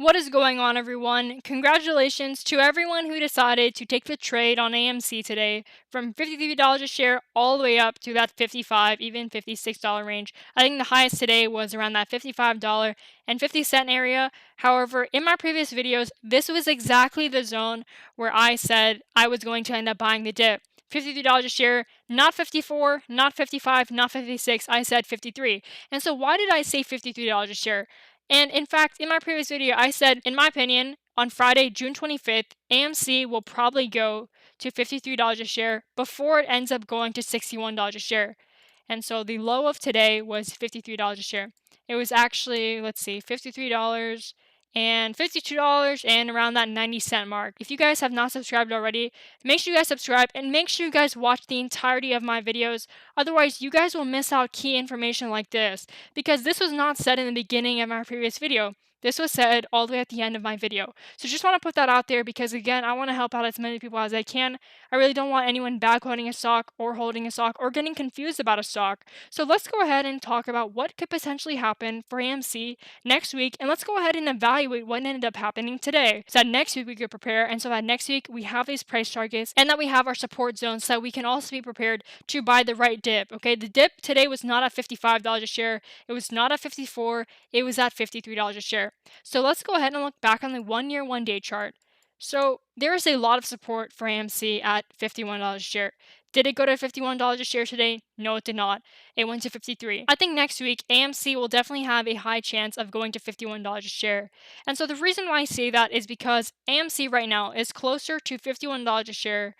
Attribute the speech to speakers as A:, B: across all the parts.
A: What is going on, everyone? Congratulations to everyone who decided to take the trade on AMC today from $53 a share all the way up to that $55, even $56 range. I think the highest today was around that $55.50 area. However, in my previous videos, this was exactly the zone where I said I was going to end up buying the dip. $53 a share, not 54, not 55, not 56. I said 53. And so why did I say $53 a share? And in fact, in my previous video, I said, in my opinion, on Friday, June 25th, AMC will probably go to $53 a share before it ends up going to $61 a share. And so the low of today was $53 a share. It was actually, let's see, $53 and $52 and around that 90-cent mark. If you guys have not subscribed already, make sure you guys subscribe and make sure you guys watch the entirety of my videos. Otherwise, you guys will miss out key information like this, because this was not said in the beginning of my previous video. This was said all the way at the end of my video. So just want to put that out there because, again, I want to help out as many people as I can. I really don't want anyone backloading a stock or holding a stock or getting confused about a stock. So let's go ahead and talk about what could potentially happen for AMC next week, and let's go ahead and evaluate what ended up happening today, so that next week we could prepare, and so that next week we have these price targets and that we have our support zones so that we can also be prepared to buy the right dip. Okay, the dip today was not at $55 a share, it was not at 54, it was at $53 a share. So let's go ahead and look back on the 1-year 1-day chart. So there is a lot of support for AMC at $51 a share. Did it go to $51 a share today? No, it did not. It went to 53. I think next week AMC will definitely have a high chance of going to $51 a share. And so the reason why I say that is because AMC right now is closer to $51 a share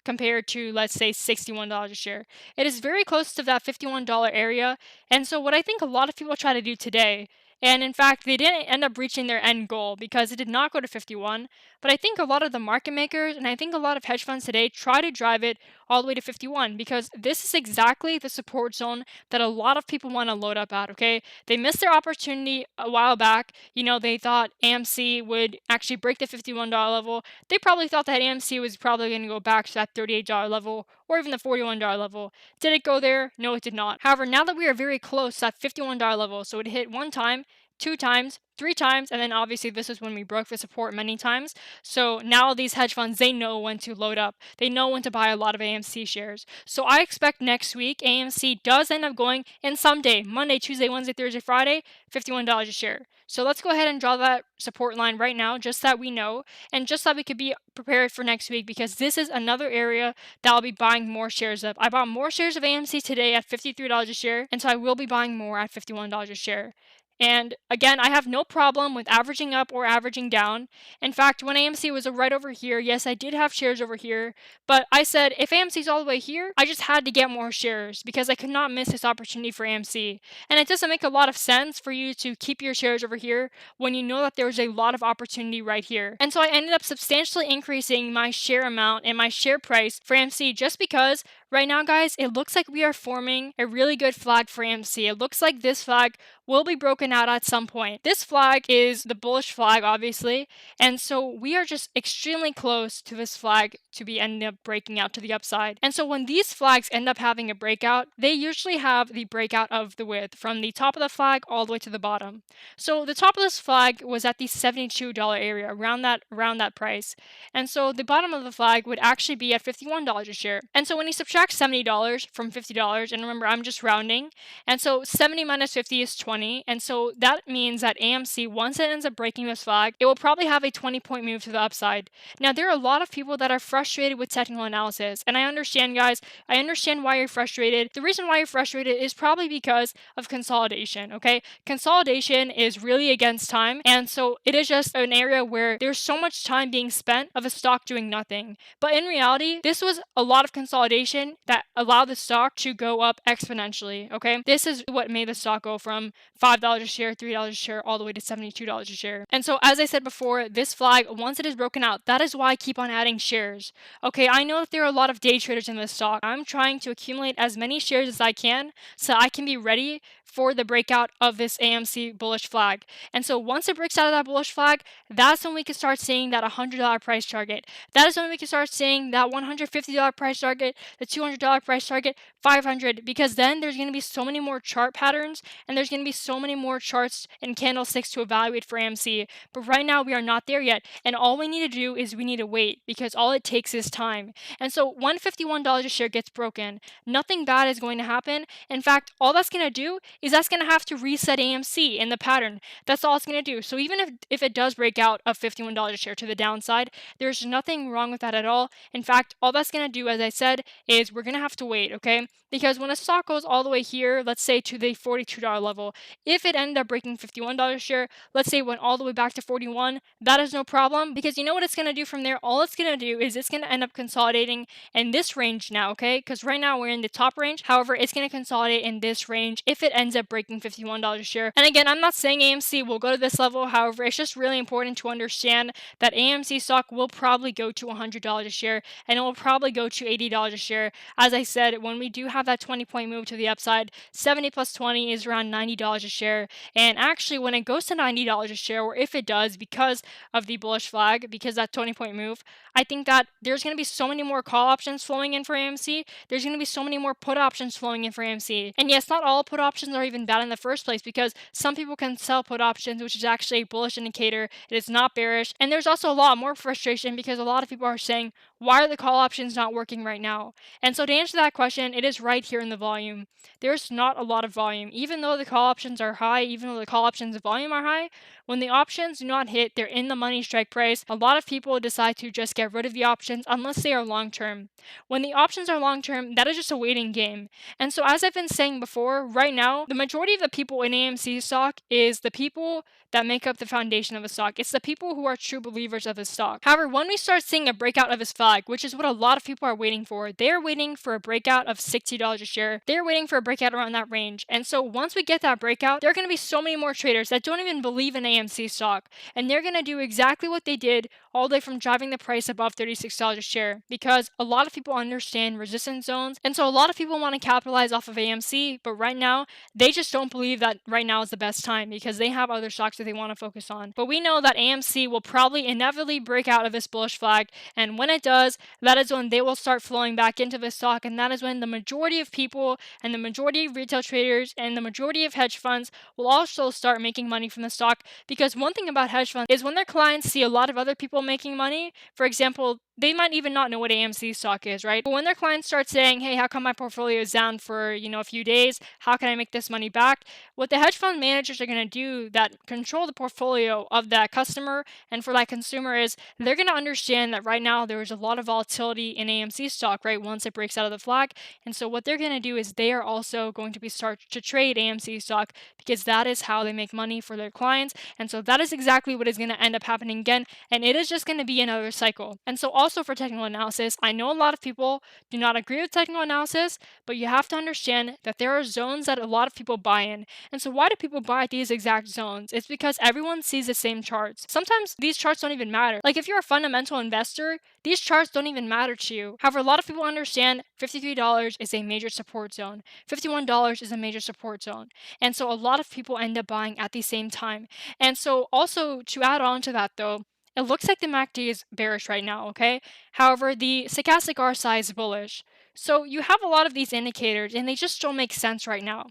A: compared to, let's say, $61 a share. It is very close to that $51 area. And so what I think a lot of people try to do today, and in fact, they didn't end up reaching their end goal because it did not go to 51. But I think a lot of the market makers and I think a lot of hedge funds today try to drive it all the way to 51 because this is exactly the support zone that a lot of people want to load up at, okay? They missed their opportunity a while back. You know, they thought AMC would actually break the $51 level. They probably thought that AMC was probably going to go back to that $38 level or even the $41 level. Did it go there? No, it did not. However, now that we are very close to that $51 level, so it hit one time, 2 times, 3 times, and then obviously this is when we broke the support many times. So now these hedge funds, they know when to load up. They know when to buy a lot of AMC shares. So I expect next week AMC does end up going in someday, Monday, Tuesday, Wednesday, Thursday, Friday, $51 a share. So let's go ahead and draw that support line right now, just so that we know, and just so that we could be prepared for next week, because this is another area that I'll be buying more shares of. I bought more shares of AMC today at $53 a share, and so I will be buying more at $51 a share. And again, I have no problem with averaging up or averaging down. In fact, when AMC was right over here, yes, I did have shares over here, but I said if AMC's all the way here, I just had to get more shares because I could not miss this opportunity for AMC. And it doesn't make a lot of sense for you to keep your shares over here when you know that there's a lot of opportunity right here. And so I ended up substantially increasing my share amount and my share price for AMC just because right now, guys, it looks like we are forming a really good flag for AMC. It looks like this flag will be broken out at some point. This flag is the bullish flag, obviously, and so we are just extremely close to this flag to be ending up breaking out to the upside. And so when these flags end up having a breakout, they usually have the breakout of the width from the top of the flag all the way to the bottom. So the top of this flag was at the $72 area, around that price. And so the bottom of the flag would actually be at $51 a share. And so when you subtract $70 from $50, and remember, I'm just rounding, and so 70 minus 50 is 20. And so that means that AMC, once it ends up breaking this flag, it will probably have a 20-point move to the upside. Now, there are a lot of people that are frustrated with technical analysis, and I understand, guys. I understand why you're frustrated. The reason why you're frustrated is probably because of consolidation, okay? Consolidation is really against time, and so it is just an area where there's so much time being spent of a stock doing nothing. But in reality, this was a lot of consolidation that allowed the stock to go up exponentially, okay? This is what made the stock go from $5 a share, $3 a share, all the way to $72 a share. And so, as I said before, this flag, once it is broken out, that is why I keep on adding shares. Okay, I know that there are a lot of day traders in this stock. I'm trying to accumulate as many shares as I can so I can be ready for the breakout of this AMC bullish flag. And so once it breaks out of that bullish flag, that's when we can start seeing that $100 price target. That is when we can start seeing that $150 price target, the $200 price target, 500, because then there's going to be so many more chart patterns and there's going to be so many more charts and candlesticks to evaluate for AMC. But right now we are not there yet, and all we need to do is we need to wait, because all it takes is time. And so when $51 a share gets broken, nothing bad is going to happen. In fact, all that's going to do is that's going to have to reset AMC in the pattern. That's all it's going to do. So even if it does break out of $51 a share to the downside, there's nothing wrong with that at all. In fact, all that's going to do, as I said, is we're going to have to wait, okay? Because when a stock goes all the way here, let's say to the $42 level, if it ended up breaking $51 a share, let's say it went all the way back to 41, that is no problem, because you know what it's going to do from there? All it's going to do is it's going to end up consolidating in this range now, okay? Because right now we're in the top range. However, it's going to consolidate in this range if it ends up breaking $51 a share. And again, I'm not saying AMC will go to this level. However, it's just really important to understand that AMC stock will probably go to $100 a share, and it will probably go to $80 a share. As I said, when we do have that 20-point move to the upside, 70 plus 20 is around $90 a share. And actually, when it goes to $90 a share, or if it does, because of the bullish flag, because that 20-point move, I think that there's going to be so many more call options flowing in for AMC. There's going to be so many more put options flowing in for AMC. And yes, not all put options are even bad in the first place, because some people can sell put options, which is actually a bullish indicator. It is not bearish. And there's also a lot more frustration because a lot of people are saying, why are the call options not working right now? And so to answer that question, it is right here in the volume. There's not a lot of volume. Even though the call options are high, even though the call options volume are high, when the options do not hit, they're in the money strike price. A lot of people decide to just get rid of the options unless they are long term. When the options are long term, that is just a waiting game. And so as I've been saying before, right now, the majority of the people in AMC stock is the people that make up the foundation of a stock. It's the people who are true believers of a stock. However, when we start seeing a breakout of this flag, which is what a lot of people are waiting for, they're waiting for a breakout of $60 a share. They're waiting for a breakout around that range. And so once we get that breakout, there are going to be so many more traders that don't even believe in AMC stock. And they're going to do exactly what they did all the way from driving the price above $36 a share, because a lot of people understand resistance zones. And so a lot of people want to capitalize off of AMC, but right now, they just don't believe that right now is the best time because they have other stocks that they want to focus on. But we know that AMC will probably inevitably break out of this bullish flag, and when it does, that is when they will start flowing back into the stock, and that is when the majority of people and the majority of retail traders and the majority of hedge funds will also start making money from the stock. Because one thing about hedge funds is when their clients see a lot of other people making money, for example, they might even not know what AMC stock is, right? But when their clients start saying, hey, how come my portfolio is down for, a few days? How can I make this money back? What the hedge fund managers are going to do that control the portfolio of that customer and for that consumer is they're going to understand that right now there is a lot of volatility in AMC stock, right? Once it breaks out of the flag. And so what they're going to do is they are also going to be start to trade AMC stock, because that is how they make money for their clients. And so that is exactly what is going to end up happening again. And it is just going to be another cycle. And so also for technical analysis, I know a lot of people do not agree with technical analysis, but you have to understand that there are zones that a lot of people buy in. And so why do people buy at these exact zones? It's because everyone sees the same charts. Sometimes these charts don't even matter. Like if you're a fundamental investor, these charts don't even matter to you. However, a lot of people understand $53 is a major support zone. $51 is a major support zone. And so a lot of people end up buying at the same time. And so also to add on to that though, it looks like the MACD is bearish right now, okay? However, the stochastic RSI is bullish. So you have a lot of these indicators and they just don't make sense right now.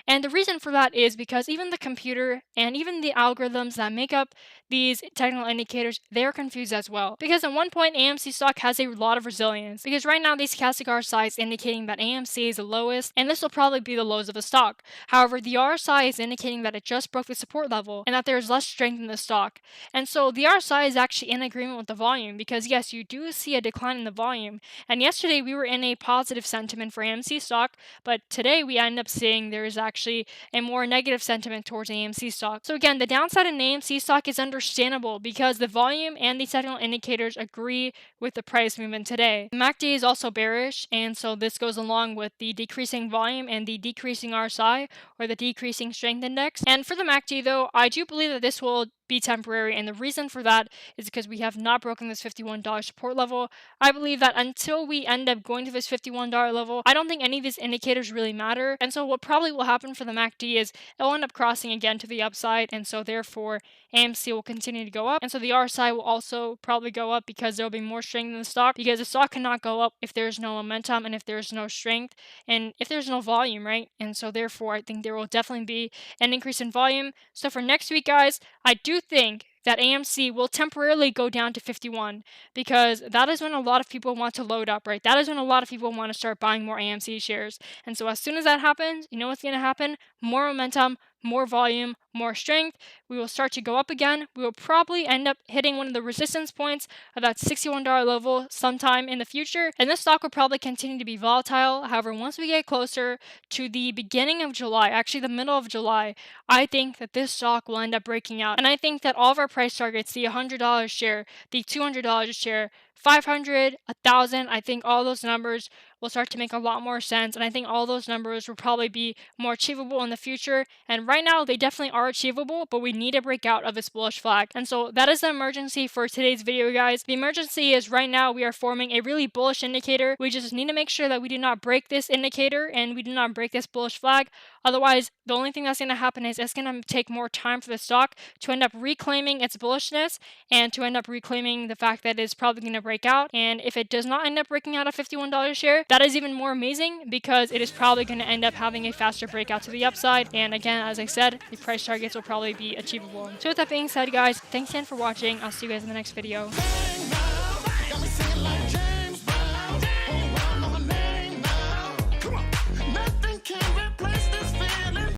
A: And the reason for that is because even the computer and even the algorithms that make up these technical indicators, they're confused as well. Because at one point, AMC stock has a lot of resilience. Because right now, these stochastic RSI is indicating that AMC is the lowest, and this will probably be the lows of the stock. However, the RSI is indicating that it just broke the support level and that there's less strength in the stock. And so the RSI is actually in agreement with the volume, because yes, you do see a decline in the volume. And yesterday, we were in a positive sentiment for AMC stock, but today we end up seeing there is actually a more negative sentiment towards AMC stock. So again, the downside in AMC stock is understandable because the volume and the technical indicators agree with the price movement today. The MACD is also bearish, and so this goes along with the decreasing volume and the decreasing RSI, or the decreasing strength index. And for the MACD though, I do believe that this will be temporary, and the reason for that is because we have not broken this $51 support level. I believe that until we end up going to this $51 level, I don't think any of these indicators really matter. And so what probably will happen for the MACD is it'll end up crossing again to the upside, and so therefore AMC will continue to go up, and so the RSI will also probably go up because there will be more strength in the stock, because the stock cannot go up if there's no momentum and if there's no strength and if there's no volume, right? And so therefore I think there will definitely be an increase in volume. So for next week, guys, I do think that AMC will temporarily go down to 51, because that is when a lot of people want to load up, right? That is when a lot of people want to start buying more AMC shares. And so as soon as that happens, you know what's going to happen? More momentum, more volume, more strength. We will start to go up again. We will probably end up hitting one of the resistance points of that $61 level sometime in the future. And this stock will probably continue to be volatile. However, once we get closer to the beginning of July, actually the middle of July, I think that this stock will end up breaking out. And I think that all of our price targets, the $100 share, the $200 a share, 500, 1,000, I think all those numbers will start to make a lot more sense, and I think all those numbers will probably be more achievable in the future. And right now they definitely are achievable, but we need to break out of this bullish flag. And so that is the emergency for today's video, guys. The emergency is right now we are forming a really bullish indicator. We just need to make sure that we do not break this indicator and we do not break this bullish flag. Otherwise, the only thing that's going to happen is it's going to take more time for the stock to end up reclaiming its bullishness and to end up reclaiming the fact that it's probably going to break out. And if it does not end up breaking out a $51 share, that is even more amazing, because it is probably going to end up having a faster breakout to the upside. And again, as I said, the price targets will probably be achievable. So with that being said, guys, thanks again for watching. I'll see you guys in the next video.